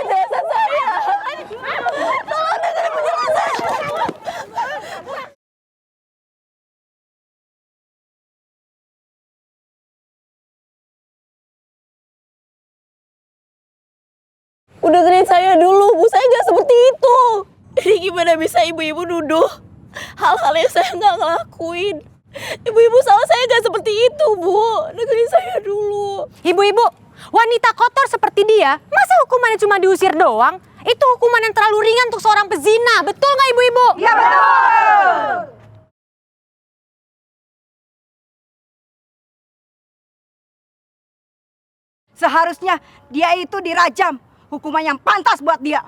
penjelasan saya. Tolong dengerin penjelasan. Udah dengerin saya dulu, Bu. Saya nggak seperti itu. Ini gimana bisa ibu-ibu nuduh hal-hal yang saya nggak ngelakuin? Ibu-ibu salah saya nggak seperti itu, Bu. Dengerin saya dulu. Ibu-ibu, wanita kotor seperti dia, masa hukumannya cuma diusir doang? Itu hukuman yang terlalu ringan untuk seorang pezina. Betul nggak ibu-ibu? Iya betul. Seharusnya dia itu dirajam. Hukuman yang pantas buat dia.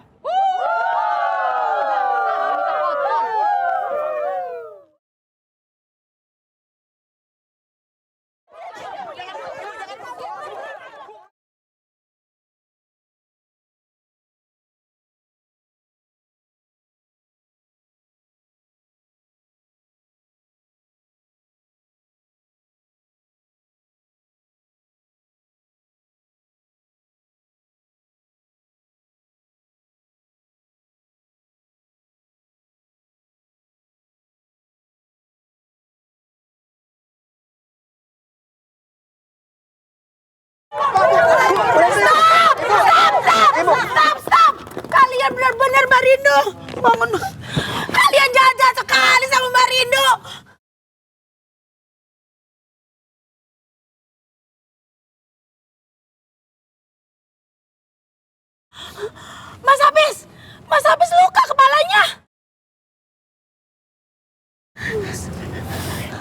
Stop! Kalian benar-benar Mbak Rindu. Bangun. Kalian jahat sekali sama Mbak Rindu. Mas Hafiz luka kepalanya.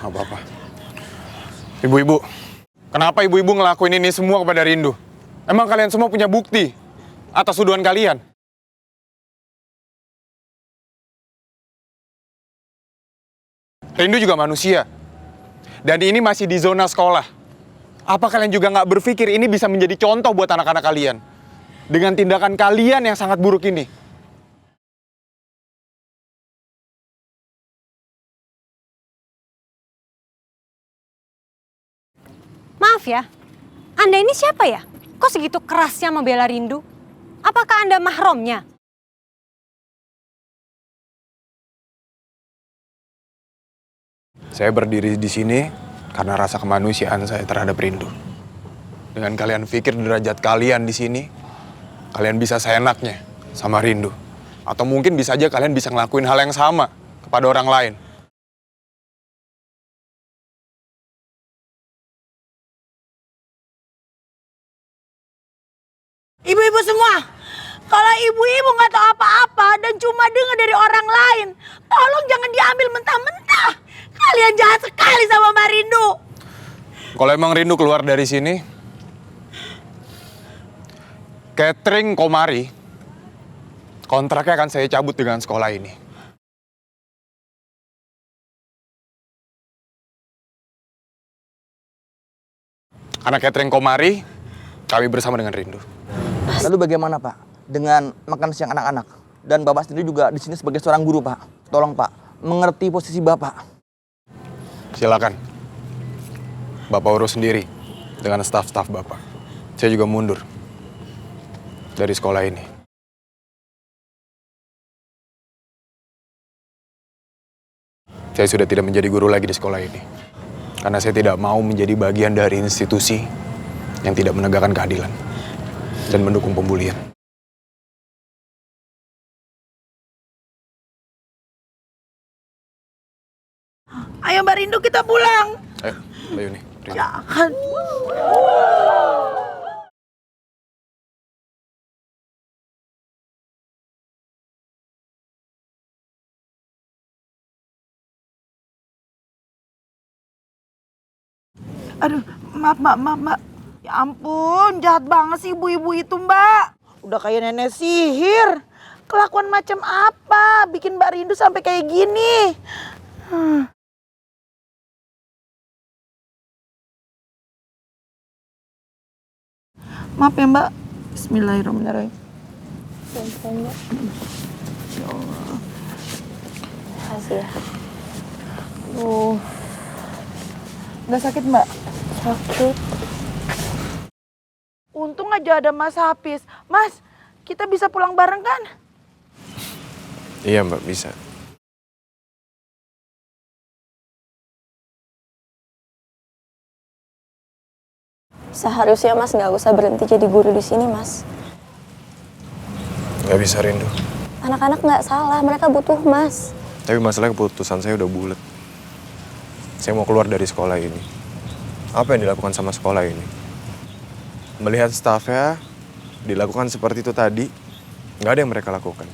Apa-apa. Ibu-ibu, kenapa ibu-ibu ngelakuin ini semua kepada Rindu? Emang kalian semua punya bukti atas tuduhan kalian? Rindu juga manusia. Dan ini masih di zona sekolah. Apa kalian juga nggak berpikir ini bisa menjadi contoh buat anak-anak kalian? Dengan tindakan kalian yang sangat buruk ini. Maaf ya, Anda ini siapa ya? Kok segitu kerasnya membela Rindu? Apakah Anda mahromnya? Saya berdiri di sini karena rasa kemanusiaan saya terhadap Rindu. Dengan kalian pikir derajat kalian di sini, kalian bisa seenaknya sama Rindu. Atau mungkin bisa aja kalian bisa ngelakuin hal yang sama kepada orang lain. Ibu-ibu semua, kalau ibu-ibu nggak tahu apa-apa dan cuma dengar dari orang lain, tolong jangan diambil mentah-mentah. Kalian jahat sekali sama Mbak Rindu. Kalau emang Rindu keluar dari sini, Catering Komari, kontraknya akan saya cabut dengan sekolah ini. Karena Catering Komari, kami bersama dengan Rindu. Lalu bagaimana Pak dengan makan siang anak-anak? Dan Bapak sendiri juga di sini sebagai seorang guru Pak. Tolong Pak, mengerti posisi Bapak. Silakan. Bapak urus sendiri dengan staf-staf Bapak. Saya juga mundur dari sekolah ini. Saya sudah tidak menjadi guru lagi di sekolah ini. Karena saya tidak mau menjadi bagian dari institusi yang tidak menegakkan keadilan dan mendukung pembulian. Ayo Mbak Rindu kita pulang. Ayo, Mbak Yuni. Rindu. Jangan. Aduh, maaf. Ya ampun, jahat banget sih ibu-ibu itu, Mbak. Udah kayak nenek sihir. Kelakuan macam apa bikin Mbak Rindu sampai kayak gini? Maaf ya, Mbak. Bismillahirrahmanirrahim. Ya Allah. Makasih ya. Nggak sakit, Mbak? Sakit. Untung aja ada Mas Hafiz. Mas, Kita bisa pulang bareng kan? Iya Mbak, bisa. Seharusnya Mas nggak usah berhenti jadi guru di sini, Mas. Nggak bisa Rindu. Anak-anak nggak salah, mereka butuh Mas. Tapi masalahnya keputusan saya udah bulat. Saya mau keluar dari sekolah ini. Apa yang dilakukan sama sekolah ini? Melihat stafnya dilakukan seperti itu tadi, nggak ada yang mereka lakukan.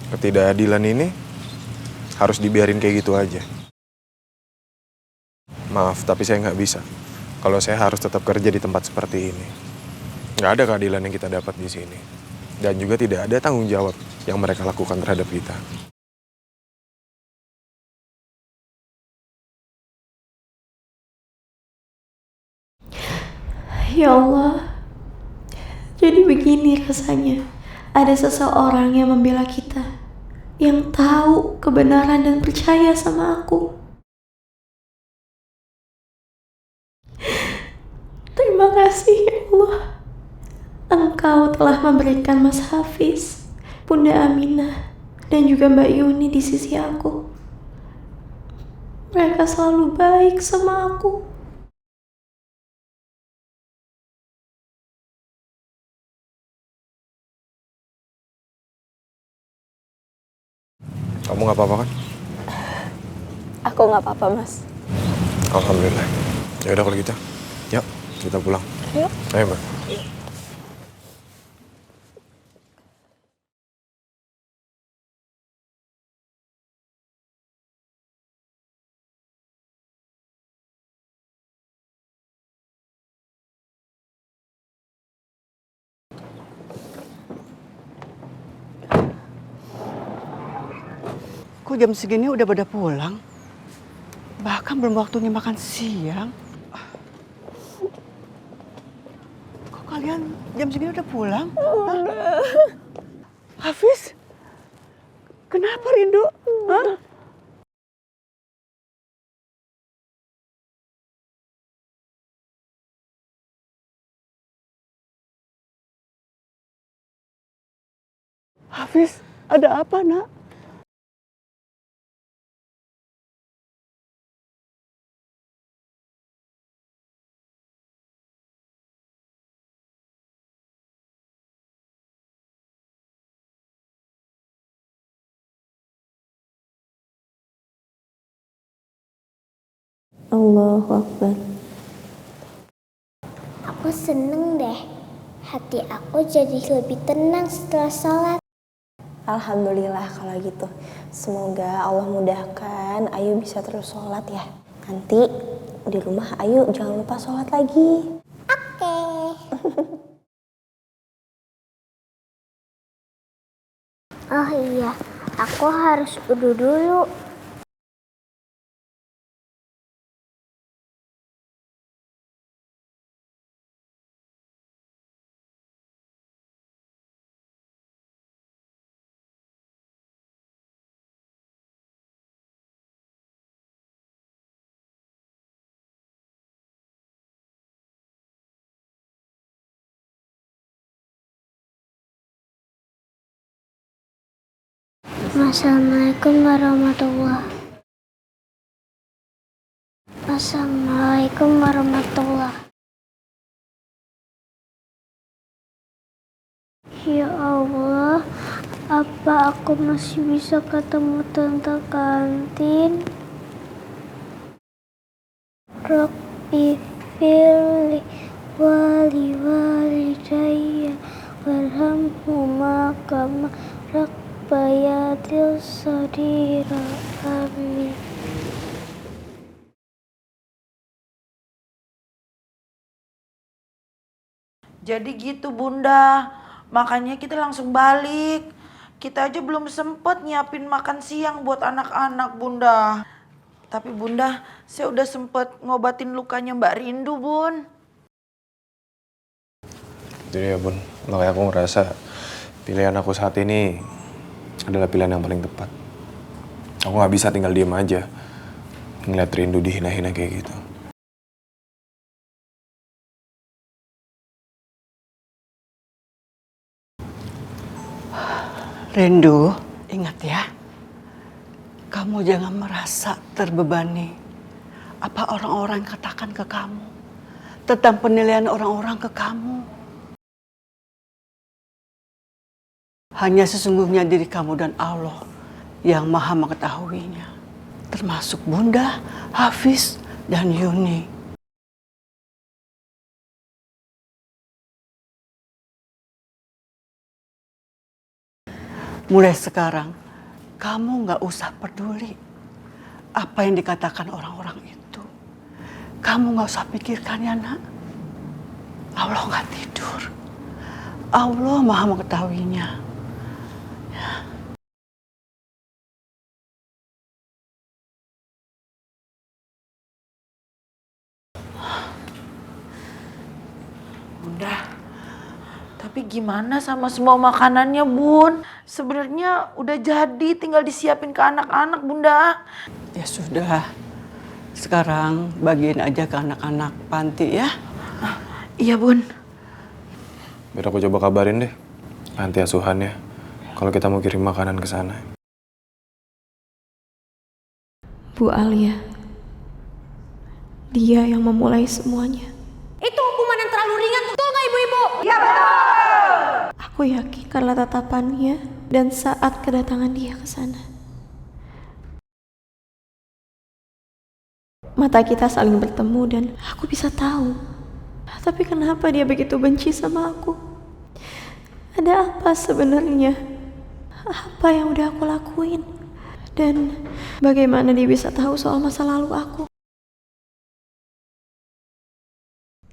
Ketidakadilan ini harus dibiarin kayak gitu aja. Maaf, tapi saya nggak bisa. Kalau saya harus tetap kerja di tempat seperti ini. Nggak ada keadilan yang kita dapat di sini. Dan juga tidak ada tanggung jawab yang mereka lakukan terhadap kita. Ya Allah, jadi begini rasanya. Ada seseorang yang membela kita, yang tahu kebenaran dan percaya sama aku. Terima kasih ya Allah. Engkau telah memberikan Mas Hafiz, Bunda Aminah, dan juga Mbak Yuni di sisi aku. Mereka selalu baik sama aku. Kamu nggak apa-apa kan? Aku nggak apa-apa, Mas. Alhamdulillah. Ya udah kalau gitu. Yuk, kita pulang. Yuk. Ayo, Mbak. Kok jam segini udah pada pulang? Bahkan belum waktunya makan siang. Kok kalian jam segini udah pulang? Hah? Hafiz? Kenapa Rindu? Hah? Hafiz, ada apa nak? Allahu Akbar. Aku seneng deh. Hati aku jadi lebih tenang setelah sholat. Alhamdulillah kalau gitu. Semoga Allah mudahkan Ayu bisa terus sholat ya. Nanti di rumah Ayu jangan lupa sholat lagi. Oke. Oh iya, aku harus wudu dulu. Assalamualaikum warahmatullahi. Assalamualaikum warahmatullahi. Ya Allah, apa aku masih bisa ketemu tante kantin? Rabbi firli wali walidayya warhamhuma kama rabbayani shaghira. Amin. Jadi gitu Bunda, makanya kita langsung balik. Kita aja belum sempet nyiapin makan siang buat anak-anak Bunda. Tapi Bunda, saya udah sempet ngobatin lukanya Mbak Rindu Bun. Jadi ya Bun, makanya aku ngerasa pilihan aku saat ini adalah pilihan yang paling tepat. Aku nggak bisa tinggal diem aja, ngeliat Rindu dihina-hina kayak gitu. Rindu, ingat ya, kamu jangan merasa terbebani apa orang-orang katakan ke kamu tentang penilaian orang-orang ke kamu. Hanya sesungguhnya diri kamu dan Allah yang maha mengetahuinya, termasuk Bunda, Hafiz, dan Yuni. Mulai sekarang, kamu gak usah peduli apa yang dikatakan orang-orang itu. Kamu gak usah pikirkan ya nak. Allah gak tidur. Allah maha mengetahuinya. Bunda, tapi gimana sama semua makanannya, Bun? Sebenarnya udah jadi, tinggal disiapin ke anak-anak, Bunda. Ya sudah, sekarang bagiin aja ke anak-anak panti ya. Iya, Bun. Biar aku coba kabarin deh panti asuhan ya, kalau kita mau kirim makanan ke sana. Bu Alia, dia yang memulai semuanya. Itu hukuman yang terlalu ringan, betul nggak ibu-ibu? Ya betul. Aku yakin karena tatapannya dan saat kedatangan dia ke sana. Mata kita saling bertemu dan aku bisa tahu. Tapi kenapa dia begitu benci sama aku? Ada apa sebenarnya? Apa yang udah aku lakuin? Dan bagaimana dia bisa tahu soal masa lalu aku?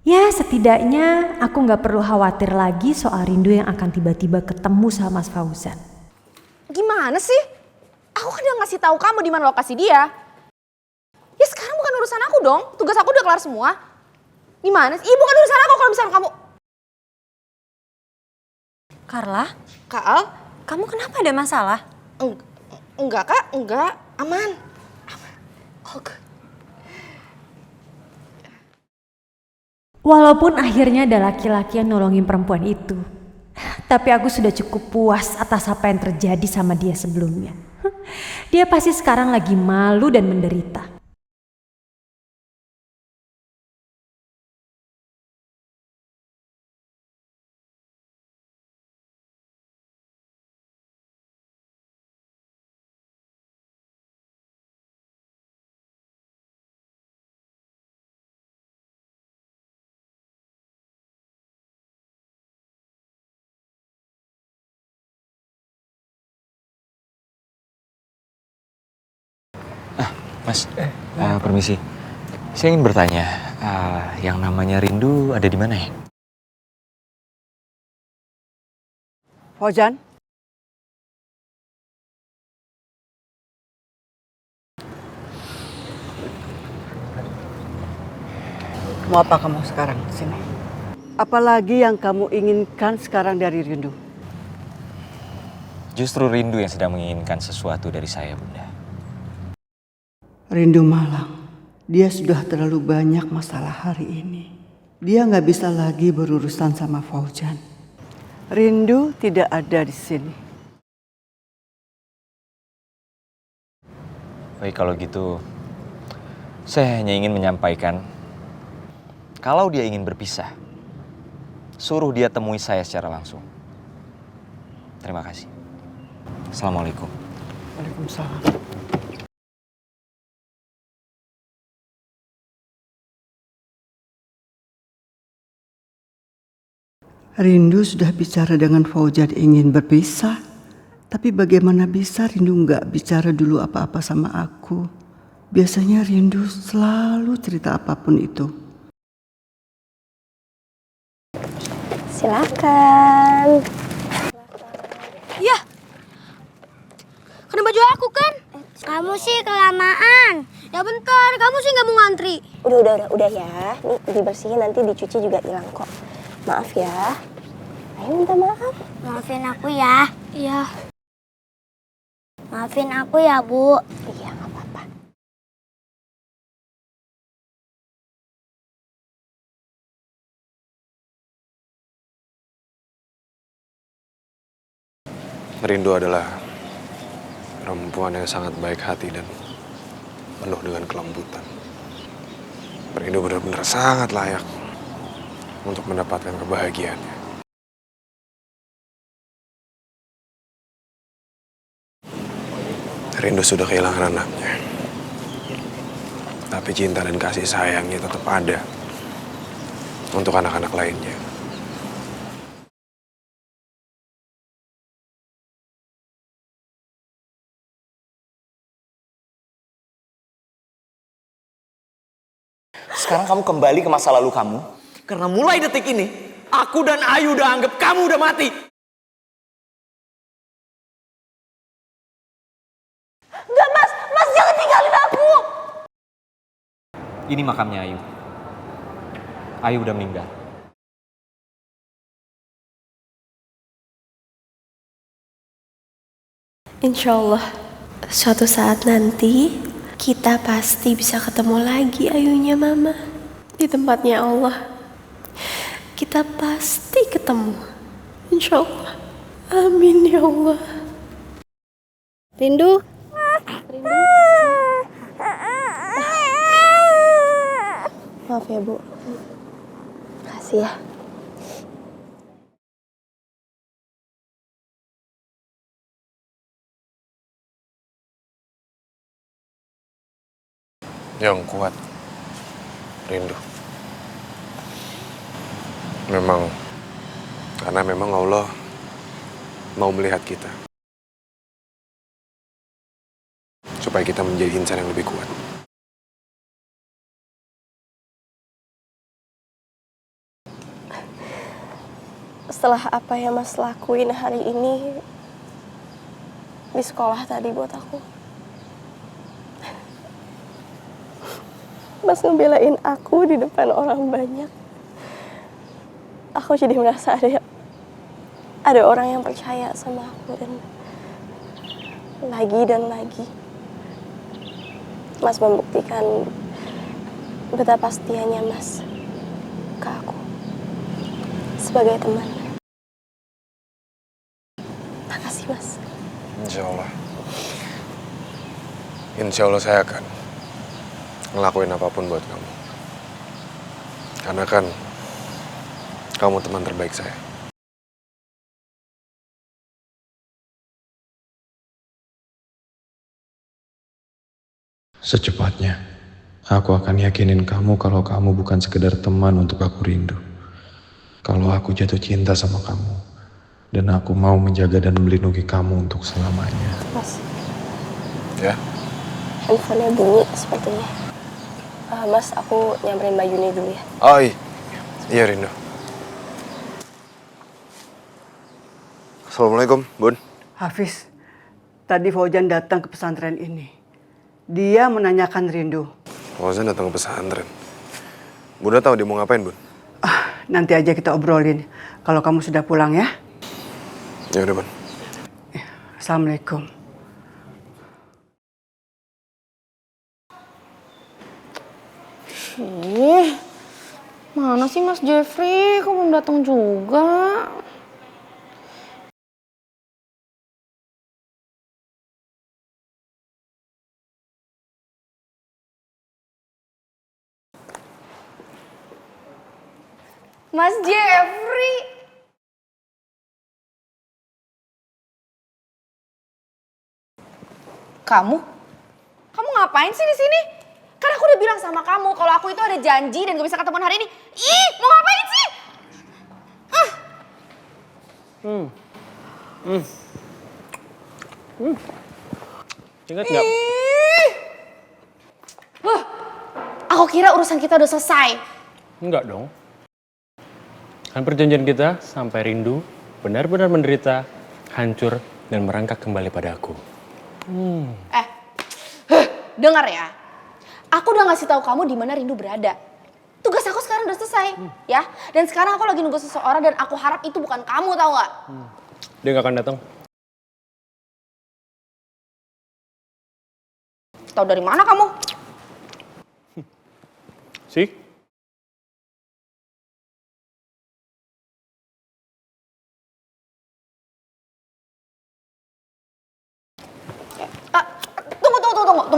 Ya setidaknya aku nggak perlu khawatir lagi soal Rindu yang akan tiba-tiba ketemu sama Mas Fauzan. Gimana sih? Aku kan udah ngasih tahu kamu di mana lokasi dia. Ya sekarang bukan urusan aku dong. Tugas aku udah kelar semua. Gimana sih? Bukan urusan aku kalau misalnya kamu. Carla, Kak Al? kamu kenapa ada masalah? Enggak kak, enggak. Aman. Oh, good. Walaupun akhirnya ada laki-laki yang nolongin perempuan itu, tapi aku sudah cukup puas atas apa yang terjadi sama dia sebelumnya. Dia pasti sekarang lagi malu dan menderita. Mas, permisi. Saya ingin bertanya, yang namanya Rindu ada di mana ya? Fauzan? Mau apa kamu sekarang di sini? Apalagi yang kamu inginkan sekarang dari Rindu? Justru Rindu yang sedang menginginkan sesuatu dari saya, Bunda. Rindu Malang, dia sudah terlalu banyak masalah hari ini. Dia nggak bisa lagi berurusan sama Fauzan. Rindu tidak ada di sini. Baik kalau gitu, saya hanya ingin menyampaikan, kalau dia ingin berpisah, suruh dia temui saya secara langsung. Terima kasih. Assalamualaikum. Waalaikumsalam. Rindu sudah bicara dengan Fauzan ingin berpisah. Tapi bagaimana bisa Rindu nggak bicara dulu apa-apa sama aku? Biasanya Rindu selalu cerita apapun itu. Silakan. Ya. Kena baju aku kan? Kamu sih kelamaan. Ya bentar, kamu sih nggak mau ngantri. Udah ya. Nih dibersihin nanti dicuci juga hilang kok. Maaf ya. Ayo minta maaf. Maafin aku ya. Iya. Maafin aku ya, Bu. Iya, nggak apa-apa. Rindu adalah perempuan yang sangat baik hati dan penuh dengan kelembutan. Rindu benar-benar sangat layak untuk mendapatkan kebahagiaannya. Rindu sudah kehilangan anaknya. Tapi cinta dan kasih sayangnya tetap ada untuk anak-anak lainnya. Sekarang kamu kembali ke masa lalu kamu. Karena mulai detik ini, aku dan Ayu udah anggap kamu udah mati. Enggak mas, mas jangan tinggalin aku. Ini makamnya Ayu. Ayu udah meninggal. Insya Allah, suatu saat nanti kita pasti bisa ketemu lagi Ayunya Mama di tempatnya Allah. Kita pasti ketemu, Insya Allah. Amin ya Allah. Rindu. Maaf ya Bu. Makasih ya. Yang kuat, rindu. Karena memang Allah mau melihat kita. Supaya kita menjadi insan yang lebih kuat. Setelah apa yang Mas lakuin hari ini di sekolah tadi buat aku, Mas ngebelain aku di depan orang banyak. Aku jadi merasa ada orang yang percaya sama aku, dan lagi Mas membuktikan betapa setianya Mas ke aku sebagai teman. Makasih Mas. Insya Allah saya akan ngelakuin apapun buat kamu. Karena kan kamu teman terbaik saya. Secepatnya, aku akan yakinin kamu kalau kamu bukan sekedar teman untuk aku rindu. Kalau aku jatuh cinta sama kamu, dan aku mau menjaga dan melindungi kamu untuk selamanya. Mas, Ya? handphonenya bunyi sepertinya. Mas, aku nyamperin Mbak Yuni dulu ya. Oh iya Rindu. Assalamualaikum, Bun. Hafiz, tadi Fauzan datang ke pesantren ini. Dia menanyakan Rindu. Fauzan datang ke pesantren. Bunda tahu dia mau ngapain, Bun? Nanti aja kita obrolin kalau kamu sudah pulang ya. Ya udah, Bun. Assalamualaikum. Mana sih Mas Jeffrey? Kok belum datang juga? Mas Jeffrey! Kamu? Kamu ngapain sih di sini? Kan aku udah bilang sama kamu kalau aku itu ada janji dan gak bisa ketemuan hari ini. Ih, mau ngapain sih? Ingat nggak? Loh, aku kira urusan kita udah selesai. Enggak dong. Kan perjanjian kita sampai rindu, benar-benar menderita, hancur, dan merangkak kembali pada aku. Dengar ya. Aku udah ngasih tahu kamu di mana Rindu berada. Tugas aku sekarang udah selesai, ya. Dan sekarang aku lagi nunggu seseorang dan aku harap itu bukan kamu, tahu nggak? Dia nggak akan datang. Tahu dari mana kamu? Sih?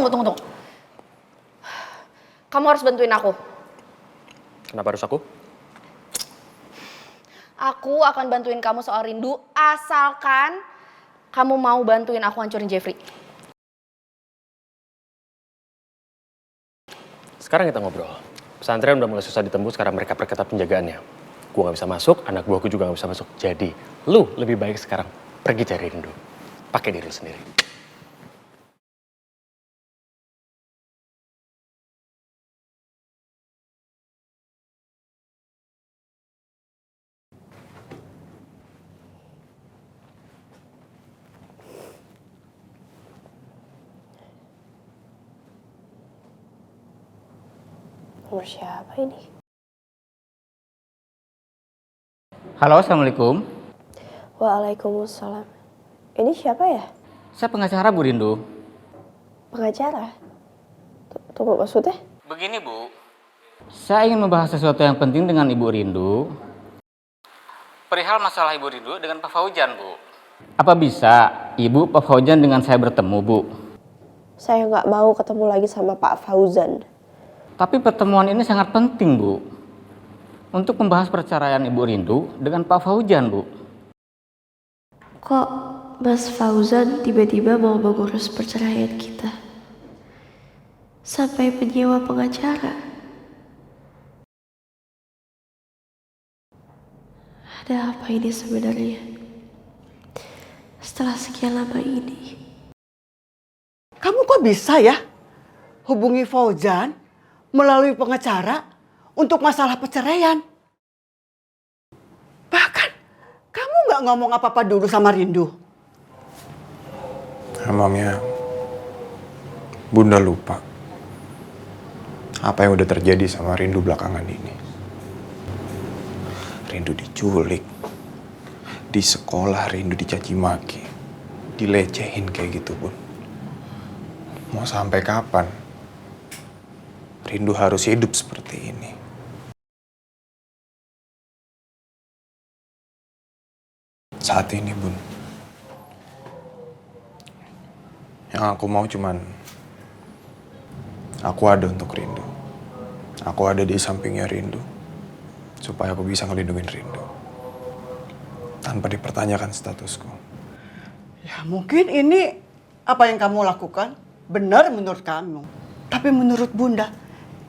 tunggu. Kamu harus bantuin aku. Kenapa harus aku? Aku akan bantuin kamu soal Rindu, asalkan kamu mau bantuin aku hancurin Jeffrey. Sekarang kita ngobrol. Pesantren udah mulai susah ditembus karena mereka perketat penjagaannya. Gua gak bisa masuk, anak buahku juga gak bisa masuk. Jadi, lu lebih baik sekarang pergi cari Rindu. Pakai diri lu sendiri. Nomor siapa ini? Halo, Assalamualaikum. Waalaikumsalam. Ini siapa ya? Saya pengacara Bu Rindu. Pengacara? Tunggu, maksudnya? Begini Bu, saya ingin membahas sesuatu yang penting dengan Ibu Rindu. Perihal masalah Ibu Rindu dengan Pak Fauzan Bu. Apa bisa Ibu Pak Fauzan dengan saya bertemu Bu? Saya nggak mau ketemu lagi sama Pak Fauzan. Tapi pertemuan ini sangat penting Bu. Untuk membahas perceraian Ibu Rindu dengan Pak Fauzan Bu. Kok Mas Fauzan tiba-tiba mau mengurus perceraian kita? Sampai menyewa pengacara? Ada apa ini sebenarnya? Setelah sekian lama ini. Kamu kok bisa ya hubungi Fauzan melalui pengacara untuk masalah perceraian? Bahkan kamu nggak ngomong apa-apa dulu sama Rindu. Emangnya Bunda lupa apa yang udah terjadi sama Rindu belakangan ini? Rindu diculik, di sekolah Rindu dicaci maki, dilecehin kayak gitu Bun. Mau sampai kapan Rindu harus hidup seperti ini? Saat ini Bun, yang aku mau cuman aku ada untuk Rindu. Aku ada di sampingnya Rindu supaya aku bisa ngelindungin Rindu tanpa dipertanyakan statusku. Ya mungkin ini apa yang kamu lakukan benar menurut kamu. Tapi menurut Bunda,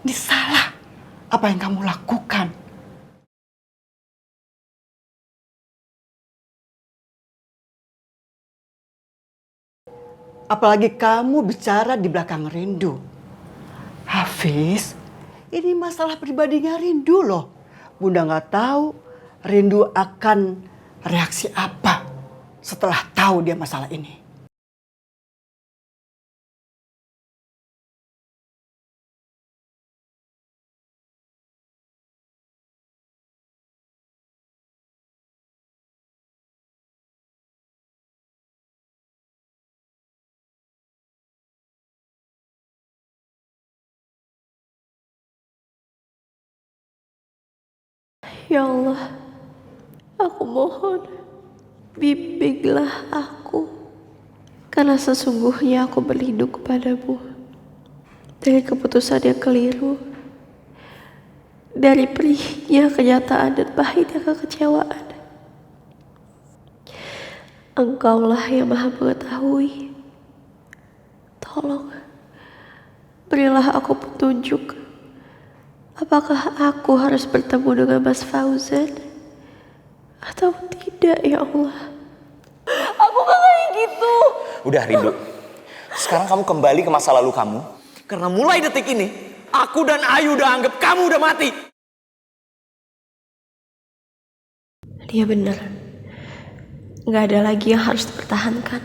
ini salah apa yang kamu lakukan. Apalagi kamu bicara di belakang Rindu. Hafiz, ini masalah pribadinya Rindu loh. Bunda nggak tahu Rindu akan reaksi apa setelah tahu dia masalah ini. Ya Allah, aku mohon, bimbinglah aku. Karena sesungguhnya aku berlindung kepadamu dari keputusan yang keliru, dari perihnya kenyataan dan pahitnya kekecewaan. Engkaulah yang maha mengetahui. Tolong, berilah aku petunjuk. Apakah aku harus bertemu dengan Mas Fauzan atau tidak ya Allah? Aku gak kayak gitu. Udah Rindu, sekarang kamu kembali ke masa lalu kamu. Karena mulai detik ini, aku dan Ayu udah anggap kamu udah mati. Dia benar. Gak ada lagi yang harus dipertahankan.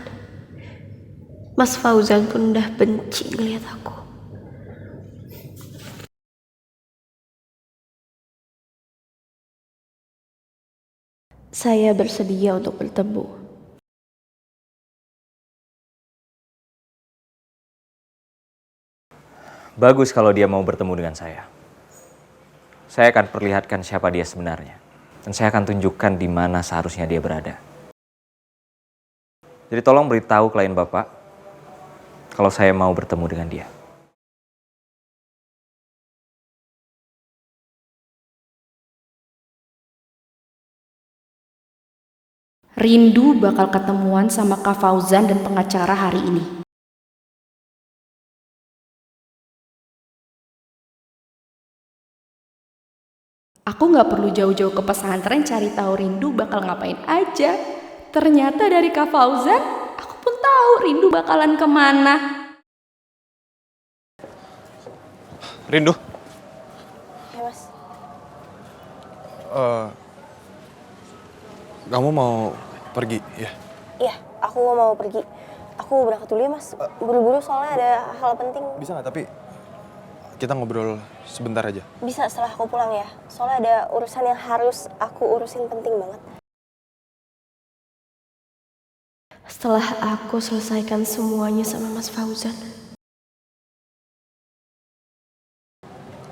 Mas Fauzan pun udah benci ngeliat aku. Saya bersedia untuk bertemu. Bagus kalau dia mau bertemu dengan saya. Saya akan perlihatkan siapa dia sebenarnya. Dan saya akan tunjukkan di mana seharusnya dia berada. Jadi tolong beritahu klien Bapak, kalau saya mau bertemu dengan dia. Rindu bakal ketemuan sama Kak Fauzan dan pengacara hari ini. Aku gak perlu jauh-jauh ke pesantren cari tahu Rindu bakal ngapain aja. Ternyata dari Kak Fauzan, aku pun tahu Rindu bakalan kemana. Rindu. Ya mas. Kamu mau pergi ya? Iya, aku mau pergi. Aku berangkat dulu ya mas. Buru-buru soalnya ada hal penting. Bisa nggak? Tapi kita ngobrol sebentar aja. Bisa setelah aku pulang ya. Soalnya ada urusan yang harus aku urusin penting banget. Setelah aku selesaikan semuanya sama Mas Fauzan.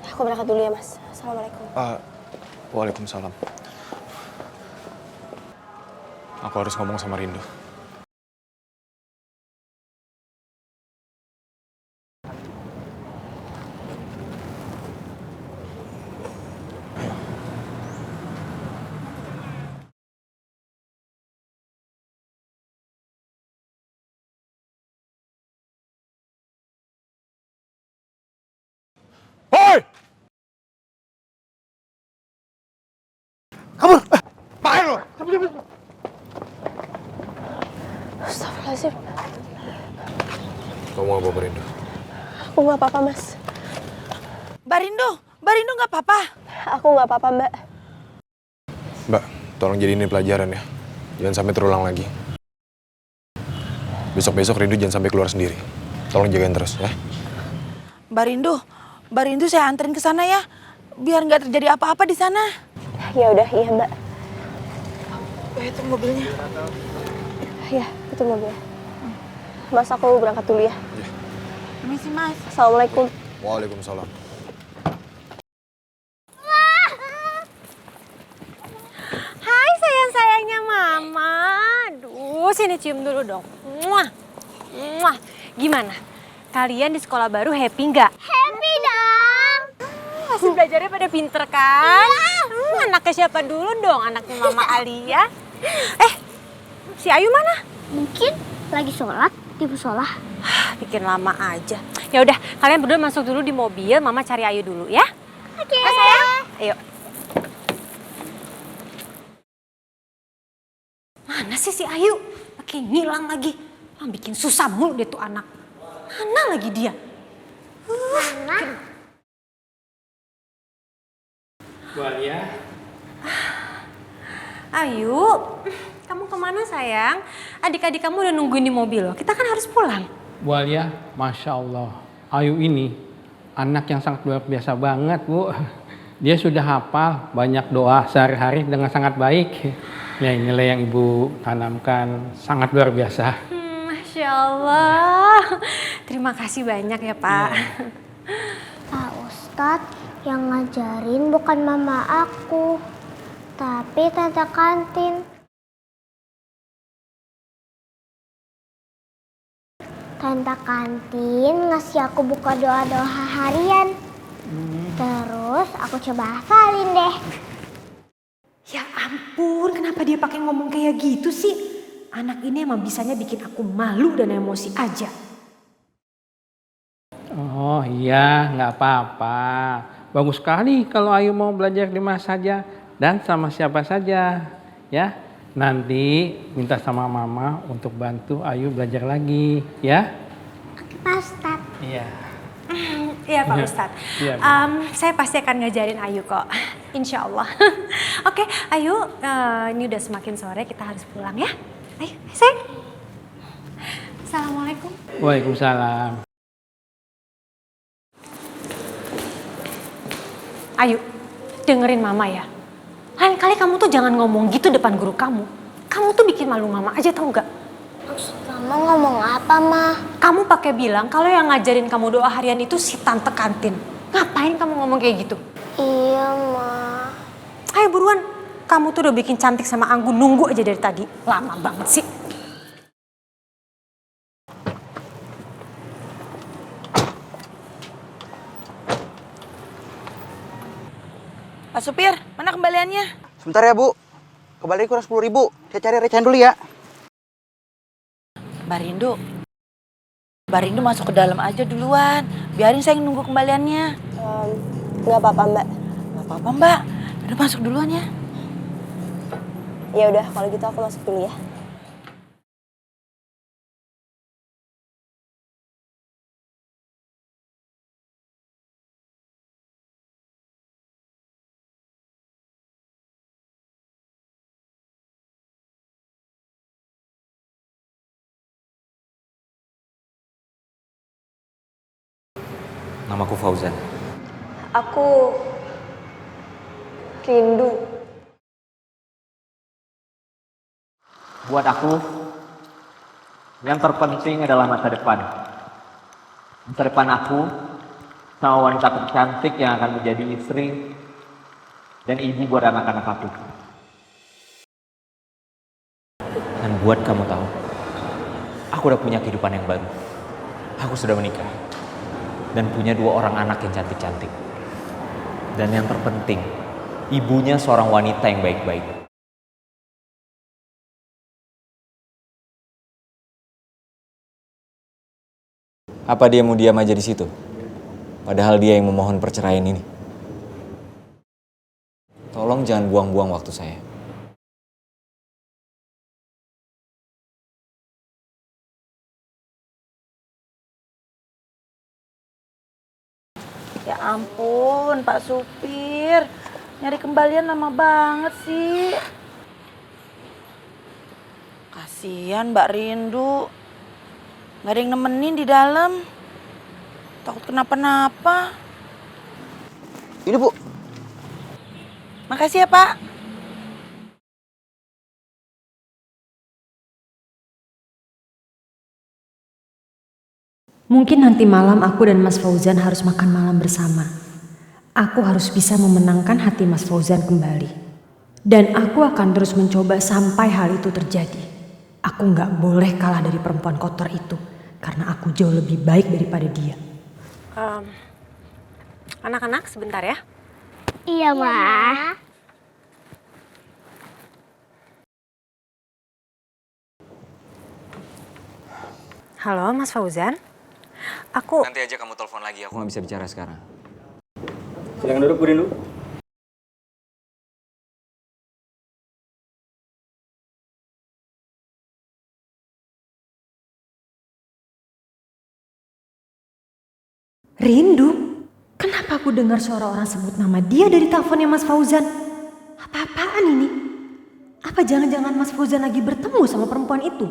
Aku berangkat dulu ya mas. Assalamualaikum. Waalaikumsalam. Aku harus ngomong sama Rindu. Hoi! Kabur! Main lo! Astagfirullahaladzim. Kamu apa, Rindu? Aku gak apa-apa mas. Mbak Rindu nggak apa-apa? Aku gak apa-apa mbak. Mbak, tolong jadi ini pelajaran ya. Jangan sampai terulang lagi. Besok-besok Rindu jangan sampai keluar sendiri. Tolong jagain terus ya. Mbak Rindu saya anterin ke sana ya. Biar nggak terjadi apa-apa di sana. Ya udah, iya mbak. Itu mobilnya. Iya, itu mobilnya. Mas, aku berangkat dulu ya. Permisi mas. Assalamualaikum. Waalaikumsalam. Hai sayang-sayangnya Mama. Aduh, sini cium dulu dong. Muah. Muah. Gimana? Kalian di sekolah baru happy nggak? Happy dong. Masih belajarnya pada pinter kan? Anaknya siapa dulu dong? Anaknya Mama Alia. Si Ayu mana? Mungkin lagi sholat di musola. Bikin lama aja. Ya udah, kalian berdua masuk dulu di mobil. Mama cari Ayu dulu ya. Oke. Sayang. Ayo. Mana sih si Ayu? Pakai ngilang lagi. Bikin susah mulu deh tuh anak. Mana lagi dia? Mana? Bu Alia. Ayu, kamu kemana sayang? Adik-adik kamu udah nungguin di mobil loh. Kita kan harus pulang. Bu Alia, Masya Allah. Ayu ini anak yang sangat luar biasa banget, Bu. Dia sudah hafal banyak doa sehari-hari dengan sangat baik. Nilai-nilai yang Ibu tanamkan sangat luar biasa. Masya Allah. Terima kasih banyak ya Pak. Pak Ustadz yang ngajarin bukan mama aku, tapi tante kantin. Tante kantin ngasih aku buka doa-doa harian. Terus aku coba hafalin deh. Ya ampun, kenapa dia pakai ngomong kayak gitu sih? Anak ini emang bisanya bikin aku malu dan emosi aja. Oh iya, nggak apa-apa. Bagus sekali kalau Ayu mau belajar di mana saja dan sama siapa saja. Ya, nanti minta sama Mama untuk bantu Ayu belajar lagi, ya. Pak Ustadz. Iya. Iya Pak Ustadz. Iya, saya pasti akan ngajarin Ayu kok. Insya Allah. Oke, Ayu, ini udah semakin sore, kita harus pulang ya. Ayo, sayang. Assalamualaikum. Waalaikumsalam. Ayu, dengerin Mama ya. Lain kali kamu tuh jangan ngomong gitu depan guru kamu. Kamu tuh bikin malu Mama aja, tau gak? Maksud Mama ngomong apa, Ma? Kamu pakai bilang kalau yang ngajarin kamu doa harian itu si tante kantin. Ngapain kamu ngomong kayak gitu? Iya, Ma. Ayo buruan. Kamu tuh udah bikin cantik sama Anggun nunggu aja dari tadi. Lama banget sih. Pak supir, mana kembaliannya? Sebentar ya Bu, kembali kurang 10.000. Saya cari recehan dulu ya. Mbak Rindu masuk ke dalam aja duluan. Biarin saya nunggu kembaliannya. Nggak apa-apa Mbak. Gak apa-apa Mbak, udah masuk duluan ya. Ya udah kalau gitu aku masuk dulu ya. Namaku Fauzan. Aku rindu. Buat aku, yang terpenting adalah masa depan. Masa depan aku sama wanita tercantik yang akan menjadi istri dan ibu buat anak-anak aku. Dan buat kamu tahu, aku udah punya kehidupan yang baru. Aku sudah menikah dan punya 2 orang anak yang cantik-cantik. Dan yang terpenting, ibunya seorang wanita yang baik-baik. Apa dia mau diam aja di situ? Padahal dia yang memohon perceraian ini. Tolong jangan buang-buang waktu saya. Ya ampun Pak supir, nyari kembalian lama banget sih. Kasian Mbak Rindu, nggak ada yang nemenin di dalam. Takut kenapa-napa. Ini Bu. Makasih ya Pak. Mungkin nanti malam aku dan Mas Fauzan harus makan malam bersama. Aku harus bisa memenangkan hati Mas Fauzan kembali. Dan aku akan terus mencoba sampai hal itu terjadi. Aku nggak boleh kalah dari perempuan kotor itu. Karena aku jauh lebih baik daripada dia. Anak-anak sebentar ya. Iya, Ma. Halo Mas Fauzan. Aku... Nanti aja kamu telepon lagi, aku nggak bisa bicara sekarang. Silakan duduk Bu Rindu. Rindu? Kenapa aku dengar suara orang sebut nama dia dari teleponnya Mas Fauzan? Apa-apaan ini? Apa jangan-jangan Mas Fauzan lagi bertemu sama perempuan itu?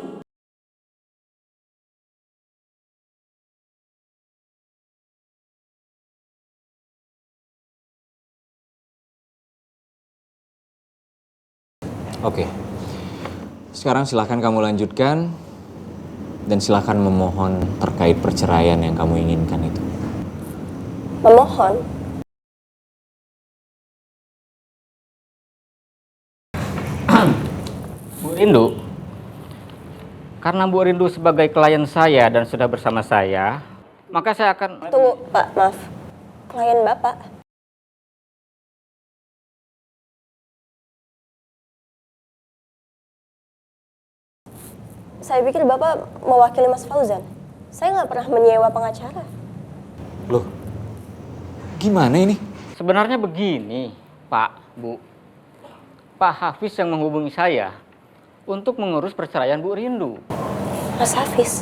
Oke. Sekarang silahkan kamu lanjutkan. Dan silahkan memohon terkait perceraian yang kamu inginkan itu. Memohon. Bu Rindu, karena Bu Rindu sebagai klien saya dan sudah bersama saya, maka saya akan... Tunggu Pak, maaf. Klien Bapak. Saya pikir Bapak mewakili Mas Fauzan. Saya nggak pernah menyewa pengacara. Loh, gimana ini? Sebenarnya begini, Pak, Bu. Pak Hafiz yang menghubungi saya untuk mengurus perceraian Bu Rindu. Mas Hafiz?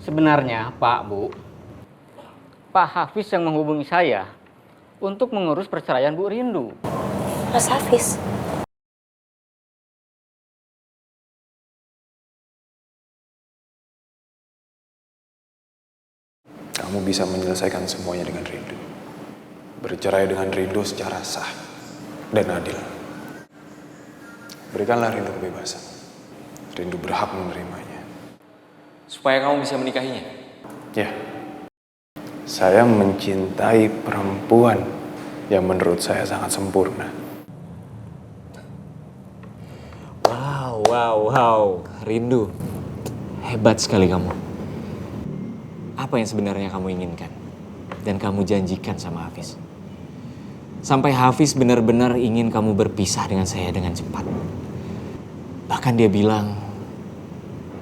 Sebenarnya, Pak, Bu, Pak Hafiz yang menghubungi saya untuk mengurus perceraian Bu Rindu. Mas Hafiz? Kamu bisa menyelesaikan semuanya dengan Rindu. Bercerai dengan Rindu secara sah dan adil. Berikanlah Rindu kebebasan. Rindu berhak menerimanya. Supaya kamu bisa menikahinya? Ya, saya mencintai perempuan yang menurut saya sangat sempurna. Wow. Rindu. Hebat sekali kamu. Apa yang sebenarnya kamu inginkan? Dan kamu janjikan sama Hafiz? Sampai Hafiz benar-benar ingin kamu berpisah dengan saya dengan cepat. Bahkan dia bilang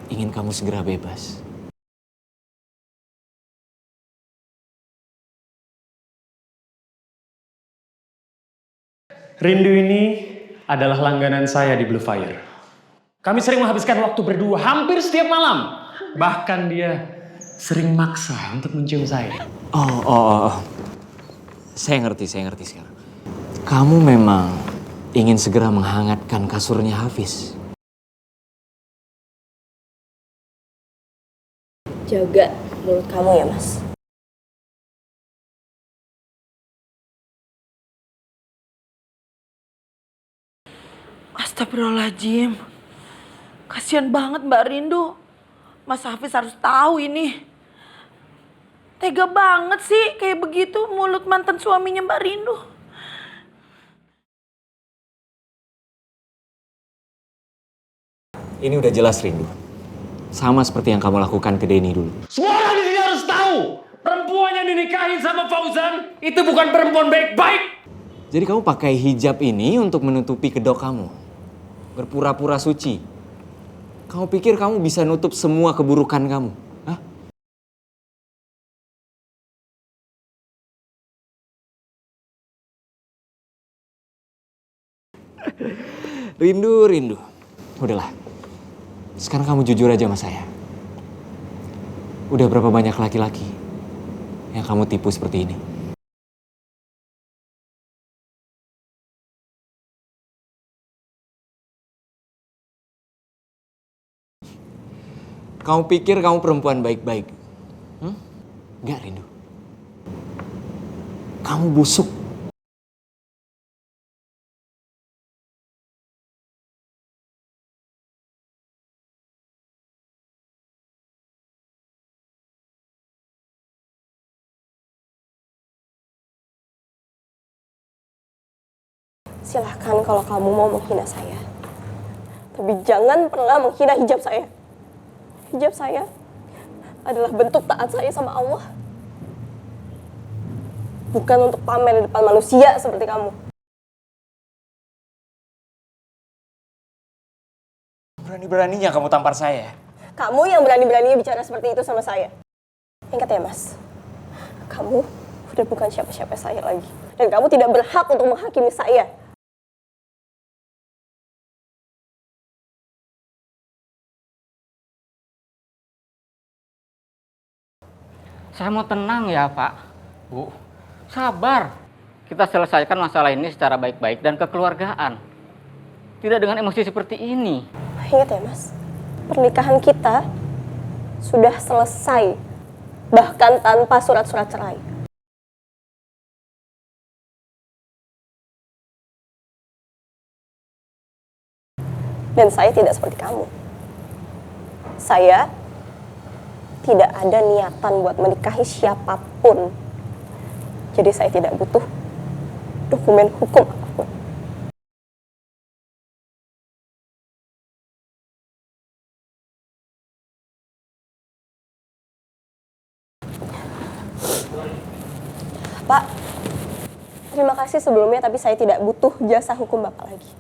ingin kamu segera bebas. Rindu ini adalah langganan saya di Blue Fire. Kami sering menghabiskan waktu berdua hampir setiap malam. Bahkan dia sering maksa untuk mencium saya. Oh. Saya ngerti sekarang. Kamu memang ingin segera menghangatkan kasurnya Hafiz. Jaga mulut kamu ya, Mas. Astagfirullahaladzim. Kasian banget Mbak Rindu. Mas Hafiz harus tahu ini. Tega banget sih kayak begitu mulut mantan suaminya Mbak Rindu. Ini udah jelas Rindu. Sama seperti yang kamu lakukan ke Denny dulu. Semua orang di sini harus tahu. Perempuan yang dinikahin sama Fauzan itu bukan perempuan baik-baik. Jadi kamu pakai hijab ini untuk menutupi kedok kamu. Berpura-pura suci. Kamu pikir kamu bisa nutup semua keburukan kamu? Hah? Rindu. Udahlah. Sekarang kamu jujur aja sama saya. Udah berapa banyak laki-laki yang kamu tipu seperti ini? Kamu pikir kamu perempuan baik-baik? Enggak, Rindu. Kamu busuk. Silahkan kalau kamu mau menghina saya. Tapi jangan pernah menghina hijab saya. Hijab saya adalah bentuk taat saya sama Allah. Bukan untuk pamer di depan manusia seperti kamu. Berani-beraninya kamu tampar saya. Kamu yang berani-beraninya bicara seperti itu sama saya. Ingat ya, Mas. Kamu udah bukan siapa-siapa saya lagi. Dan kamu tidak berhak untuk menghakimi saya. Saya mau tenang ya Pak, Bu. Sabar. Kita selesaikan masalah ini secara baik-baik dan kekeluargaan. Tidak dengan emosi seperti ini. Ingat ya, Mas. Pernikahan kita sudah selesai. Bahkan tanpa surat-surat cerai. Dan saya tidak seperti kamu. Saya tidak ada niatan buat menikahi siapapun. Jadi saya tidak butuh dokumen hukum apapun. Pak, terima kasih sebelumnya, tapi saya tidak butuh jasa hukum Bapak lagi.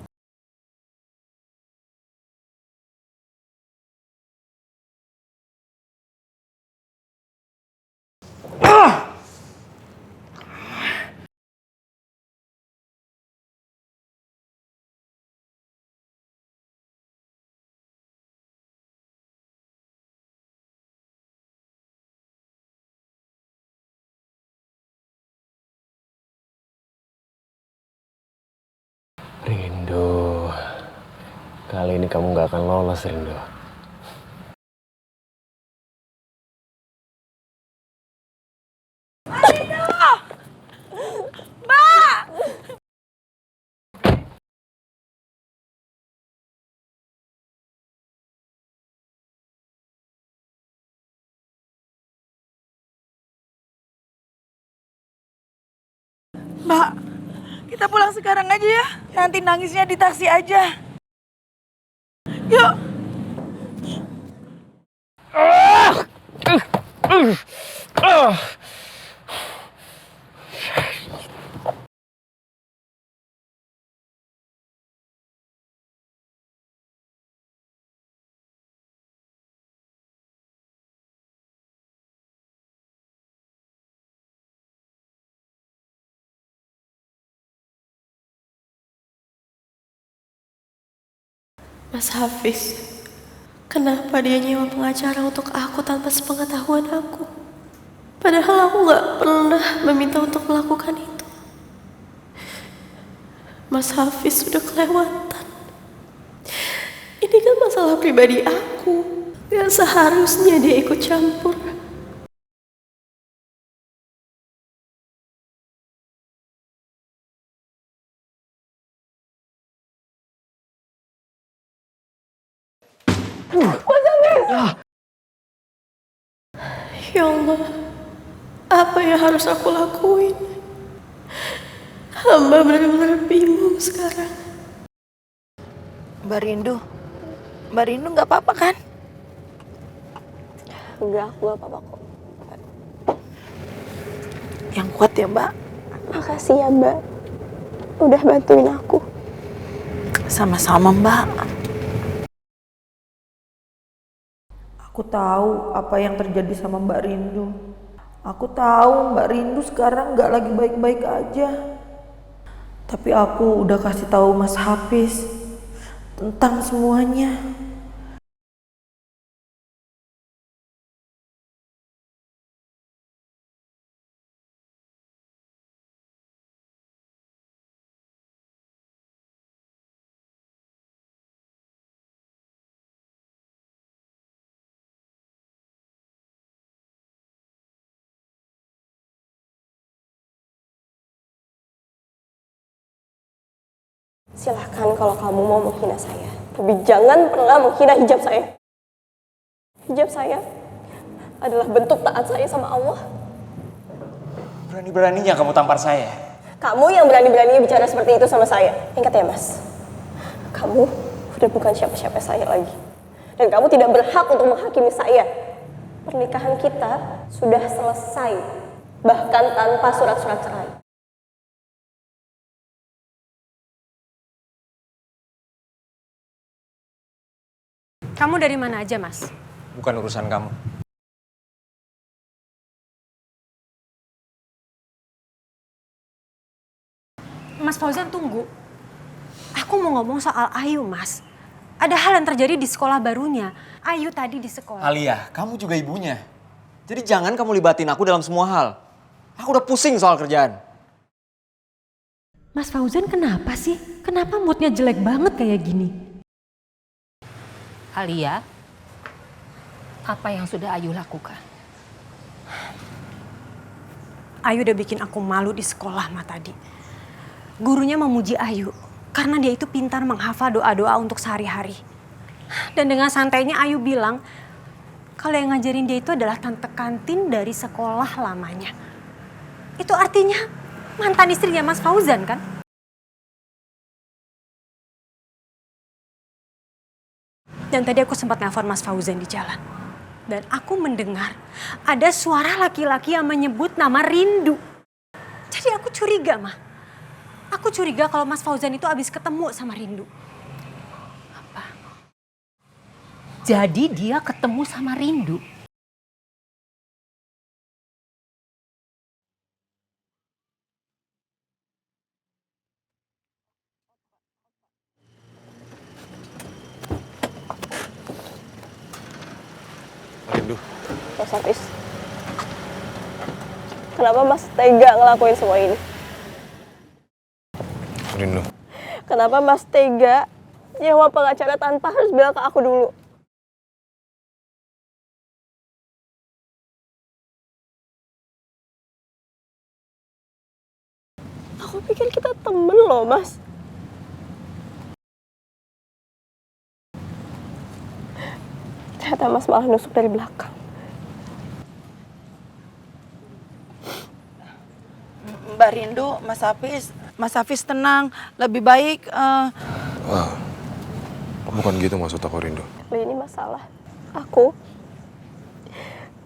Rindu, kali ini kamu gak akan lolos, Rindu. Mbak, kita pulang sekarang aja ya. Nanti nangisnya di taksi aja. Yuk. Mas Hafiz, kenapa dia nyewa pengacara untuk aku tanpa sepengetahuan aku? Padahal aku gak pernah meminta untuk melakukan itu. Mas Hafiz sudah kelewatan. Ini kan masalah pribadi aku. Gak seharusnya dia ikut campur. Ya Allah, apa yang harus aku lakuin? Hamba benar-benar bingung sekarang. Mbak Rindu nggak apa-apa kan? Enggak, aku gak apa-apa kok. Yang kuat ya Mbak. Makasih ya Mbak, udah bantuin aku. Sama-sama Mbak. Aku tahu apa yang terjadi sama Mbak Rindu. Aku tahu Mbak Rindu sekarang nggak lagi baik-baik aja. Tapi aku udah kasih tahu Mas Hafiz tentang semuanya. Silahkan kalau kamu mau menghina saya, tapi jangan pernah menghina hijab saya. Hijab saya adalah bentuk taat saya sama Allah. Berani-beraninya kamu tampar saya. Kamu yang berani-beraninya bicara seperti itu sama saya. Ingat ya Mas, kamu udah bukan siapa-siapa saya lagi. Dan kamu tidak berhak untuk menghakimi saya. Pernikahan kita sudah selesai, bahkan tanpa surat-surat cerai. Kamu dari mana aja, Mas? Bukan urusan kamu. Mas Fauzan, tunggu. Aku mau ngomong soal Ayu, Mas. Ada hal yang terjadi di sekolah barunya. Ayu tadi di sekolah. Alia, kamu juga ibunya. Jadi jangan kamu libatin aku dalam semua hal. Aku udah pusing soal kerjaan. Mas Fauzan kenapa sih? Kenapa moodnya jelek banget kayak gini? Alia, apa yang sudah Ayu lakukan? Ayu udah bikin aku malu di sekolah mah tadi. Gurunya memuji Ayu karena dia itu pintar menghafal doa-doa untuk sehari-hari. Dan dengan santainya Ayu bilang kalau yang ngajarin dia itu adalah tante kantin dari sekolah lamanya. Itu artinya mantan istrinya Mas Fauzan kan? Dan tadi aku sempat nelfon Mas Fauzan di jalan. Dan aku mendengar ada suara laki-laki yang menyebut nama Rindu. Jadi aku curiga, Mah. Aku curiga kalau Mas Fauzan itu habis ketemu sama Rindu. Apa? Jadi dia ketemu sama Rindu? Rindu. Mas Hafiz, kenapa Mas tega ngelakuin semua ini? Rindu. Kenapa Mas tega nyewa pengacara tanpa harus bilang ke aku dulu? Aku pikir kita temen loh, Mas. Ternyata Mas malah nusuk dari belakang. Mbak Rindu, Mas Hafiz tenang. Lebih baik Wah, bukan gitu maksud aku, Rindu. Ini masalah. Aku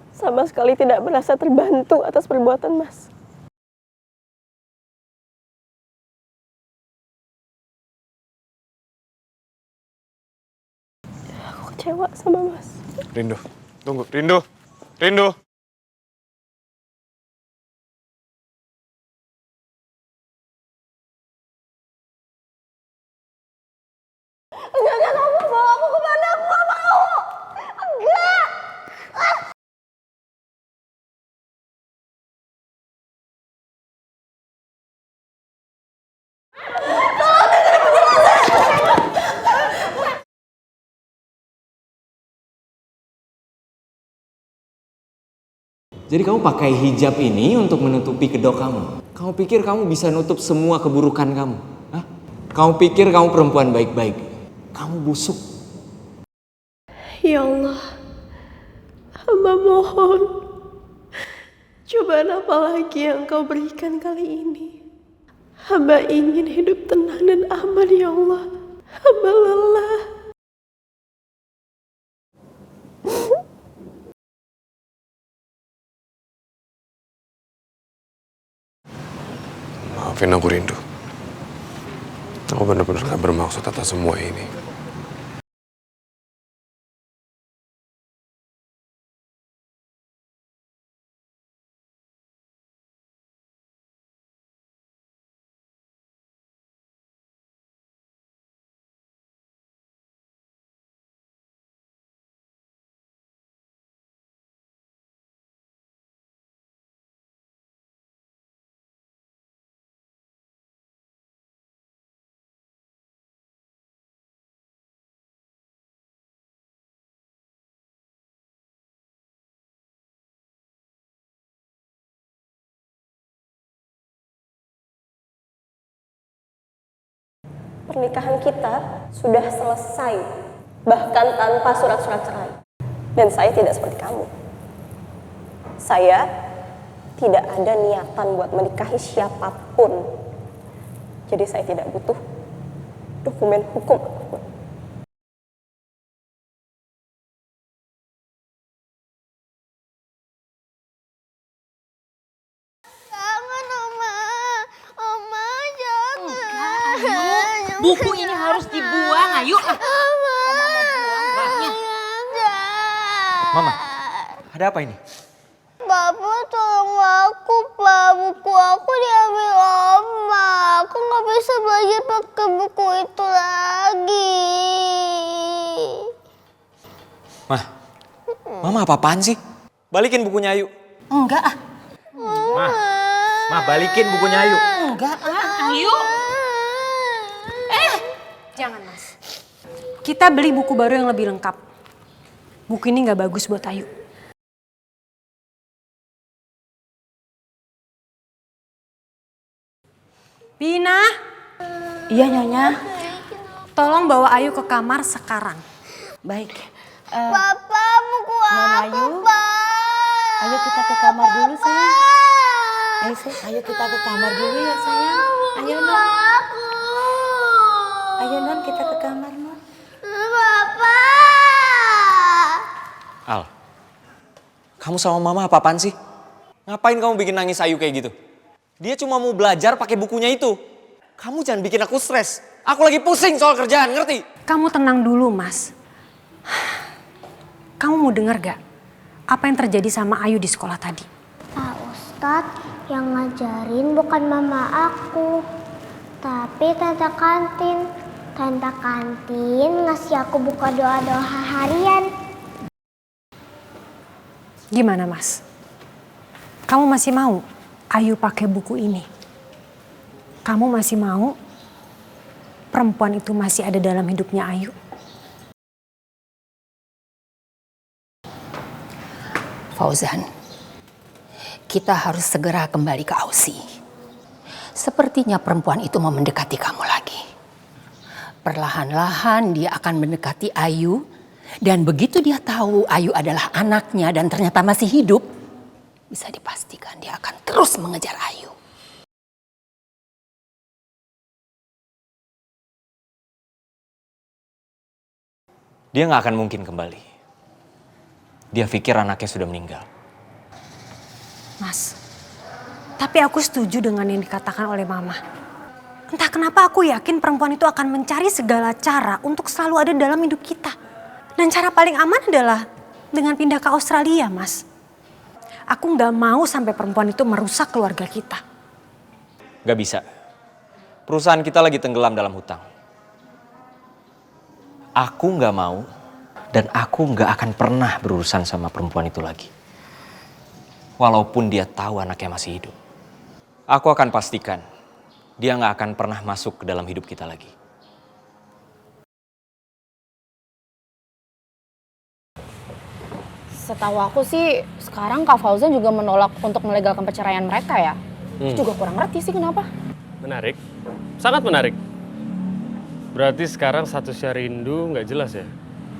sama sekali tidak merasa terbantu atas perbuatan Mas. Aku kecewa sama Mas. Rindu, tunggu. Rindu. Rindu. Enggak, kamu bawa aku kemana? Aku gak mau. Enggak. Jadi kamu pakai hijab ini untuk menutupi kedok kamu. Kamu pikir kamu bisa nutup semua keburukan kamu? Hah? Kamu pikir kamu perempuan baik-baik? Kamu busuk. Ya Allah, hamba mohon. Cobaan apa lagi yang Engkau berikan kali ini? Hamba ingin hidup tenang dan aman, ya Allah. Hamba lelah. Maafin aku, Rindu. Aku benar-benar gak bermaksud atas semua ini. Pernikahan kita sudah selesai, bahkan tanpa surat-surat cerai. Dan saya tidak seperti kamu. Saya tidak ada niatan buat menikahi siapapun. Jadi saya tidak butuh dokumen hukum apapun. Buku ini harus dibuang, ayo. Mama, ada apa ini? Bapak tolong aku, Pak. Buku aku diambil Oma. Aku nggak bisa belajar pakai buku itu lagi. Mama apa-apaan sih? Balikin bukunya Ayu. Enggak ah. Balikin bukunya Ayu. Enggak ah, ayo. Jangan, Mas. Kita beli buku baru yang lebih lengkap. Buku ini nggak bagus buat Ayu. Bina. Iya, Nyonya. Tolong bawa Ayu ke kamar sekarang. Baik. Bapak, buku aku, Pak. Ayo kita ke kamar dulu, sayang. Ayo kita ke kamar dulu ya, sayang. Ayo, Non. Ayo, Non, kita ke kamar, Non. Bapak. Al, kamu sama Mama apa-apaan sih? Ngapain kamu bikin nangis Ayu kayak gitu? Dia cuma mau belajar pakai bukunya itu. Kamu jangan bikin aku stres. Aku lagi pusing soal kerjaan, ngerti? Kamu tenang dulu, Mas. Kamu mau dengar gak apa yang terjadi sama Ayu di sekolah tadi? Pak Ustadz, yang ngajarin bukan mama aku, tapi tante kantin. Tante kantin ngasih aku buka doa-doa harian. Gimana, Mas? Kamu masih mau Ayu pakai buku ini? Kamu masih mau perempuan itu masih ada dalam hidupnya Ayu? Fauzan, kita harus segera kembali ke Ausi. Sepertinya perempuan itu mau mendekati kamu lagi. Perlahan-lahan dia akan mendekati Ayu. Dan begitu dia tahu Ayu adalah anaknya dan ternyata masih hidup, bisa dipastikan dia akan terus mengejar Ayu. Dia nggak akan mungkin kembali. Dia pikir anaknya sudah meninggal. Mas, tapi aku setuju dengan yang dikatakan oleh Mama. Entah kenapa aku yakin perempuan itu akan mencari segala cara untuk selalu ada dalam hidup kita. Dan cara paling aman adalah dengan pindah ke Australia, Mas. Aku nggak mau sampai perempuan itu merusak keluarga kita. Gak bisa. Perusahaan kita lagi tenggelam dalam hutang. Aku nggak mau dan aku nggak akan pernah berurusan sama perempuan itu lagi. Walaupun dia tahu anaknya masih hidup. Aku akan pastikan dia nggak akan pernah masuk ke dalam hidup kita lagi. Setahu aku sih sekarang Kak Fauzan juga menolak untuk melegalkan perceraian mereka ya. Juga kurang ngerti sih kenapa. Menarik, sangat menarik. Berarti sekarang statusnya Rindu nggak jelas ya?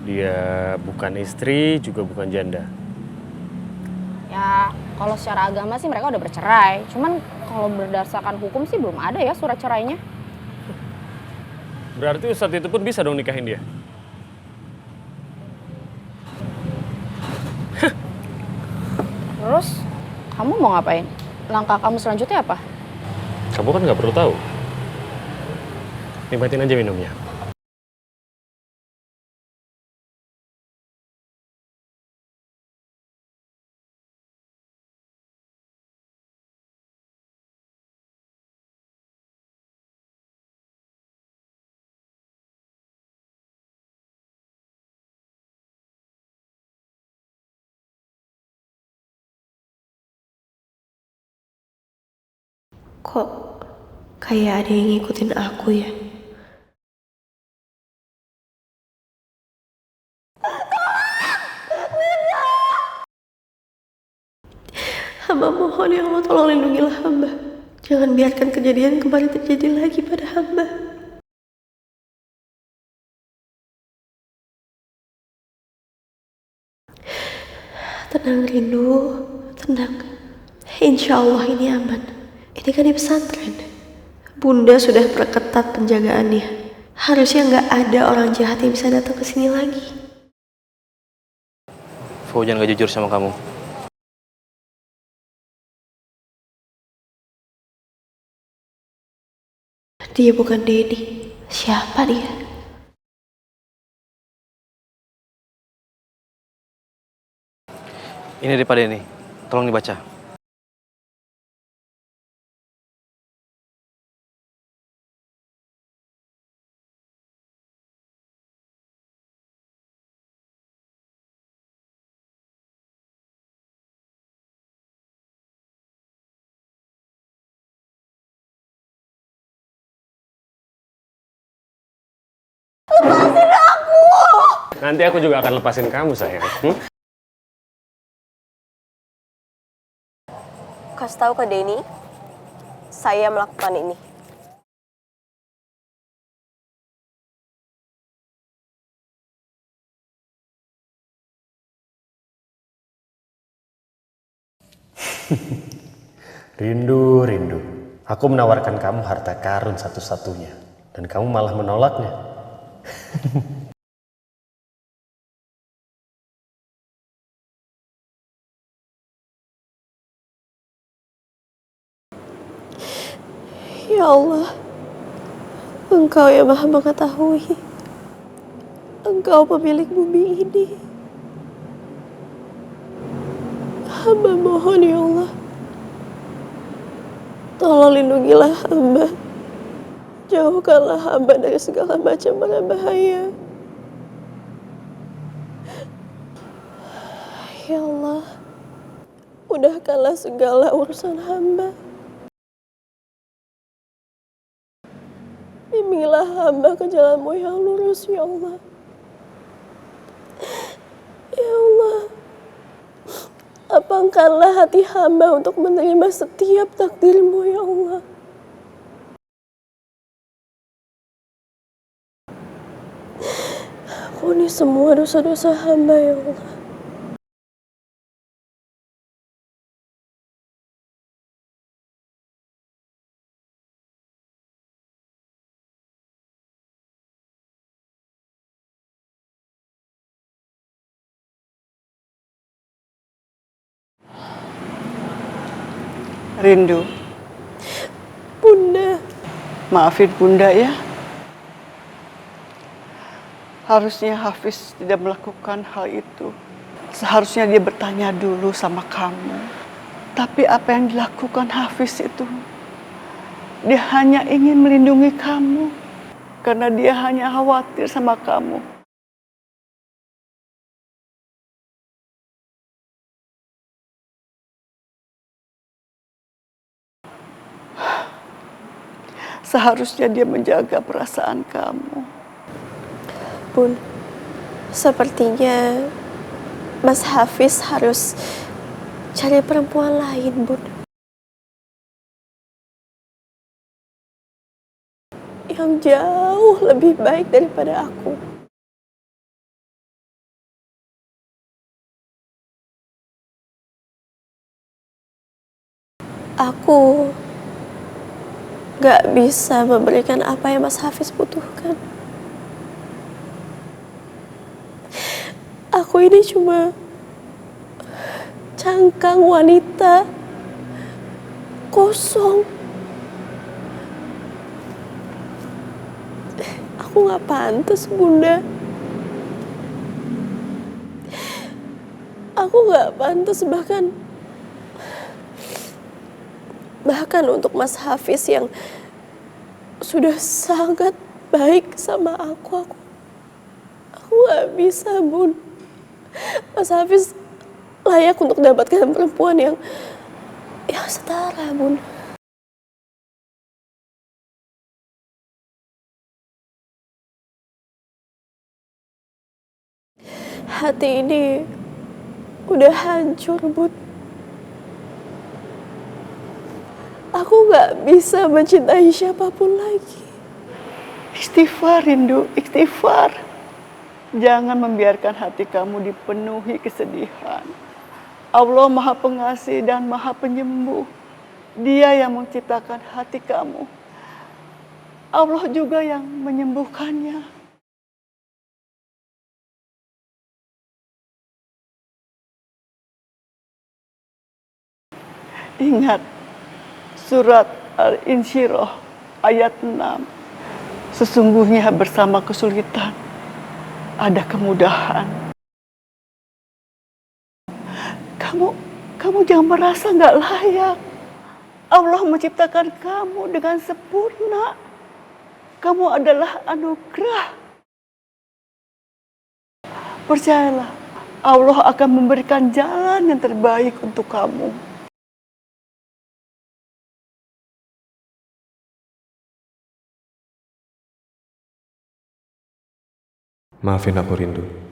Dia bukan istri, juga bukan janda. Ya kalau secara agama sih mereka udah bercerai. Cuman kalau berdasarkan hukum sih belum ada ya surat cerainya. Berarti Ustadz itu pun bisa dong nikahin dia? Terus kamu mau ngapain? Langkah kamu selanjutnya apa? Kamu kan nggak perlu tahu. Nikmatin aja minumnya. Kok kayak ada yang ngikutin aku ya? Hamba mohon ya Allah, tolong lindungilah hamba. Jangan biarkan kejadian kembali terjadi lagi pada hamba. Tenang Rindu, tenang. Insya Allah ini aman. Ini kan di pesantren. Bunda sudah perketat penjagaannya. Harusnya nggak ada orang jahat yang bisa datang ke sini lagi. Fauzan gak jujur sama kamu. Dia bukan Dedi. Siapa dia? Ini daripada ini, tolong dibaca. Lepasin aku! Nanti aku juga akan lepasin kamu, sayang. Kasih tahu ke Denny, saya melakukan ini. Rindu, Rindu. Aku menawarkan kamu harta karun satu-satunya. Dan kamu malah menolaknya. Ya Allah, Engkau yang Maha Mengetahui. Engkau pemilik bumi ini. Hamba mohon ya Allah, tolong lindungilah hamba. Jauhkanlah hamba dari segala macam bahaya. Ya Allah, mudahkanlah segala urusan hamba. Bimbinglah hamba ke jalan-Mu yang lurus, ya Allah. Ya Allah, lapangkanlah hati hamba untuk menerima setiap takdir-Mu, ya Allah. Ampuni semua dosa-dosa hamba, ya Allah. Rindu, Bunda. maafin Bunda ya. Harusnya Hafiz tidak melakukan hal itu. Seharusnya dia bertanya dulu sama kamu. Tapi apa yang dilakukan Hafiz itu, dia hanya ingin melindungi kamu. Karena dia hanya khawatir sama kamu. Seharusnya dia menjaga perasaan kamu. Bun, sepertinya Mas Hafiz harus cari perempuan lain, Bun. Yang jauh lebih baik daripada aku. Aku gak bisa memberikan apa yang Mas Hafiz butuhkan. Aku ini cuma cangkang wanita kosong. Aku gak pantas, Bunda. Aku gak pantas bahkan untuk Mas Hafiz yang sudah sangat baik sama aku gak bisa, Bun. Mas Hafiz layak untuk mendapatkan perempuan yang setara, Bun. Hati ini udah hancur, Bun. Aku gak bisa mencintai siapapun lagi. Istighfar, Rindu, istighfar. Jangan membiarkan hati kamu dipenuhi kesedihan. Allah Maha Pengasih dan Maha Penyembuh. Dia yang menciptakan hati kamu. Allah juga yang menyembuhkannya. Ingat surat Al-Insyirah ayat 6. Sesungguhnya bersama kesulitan ada kemudahan. Kamu jangan merasa nggak layak. Allah menciptakan kamu dengan sempurna. Kamu adalah anugerah. Percayalah, Allah akan memberikan jalan yang terbaik untuk kamu. Maafin aku, Rindu.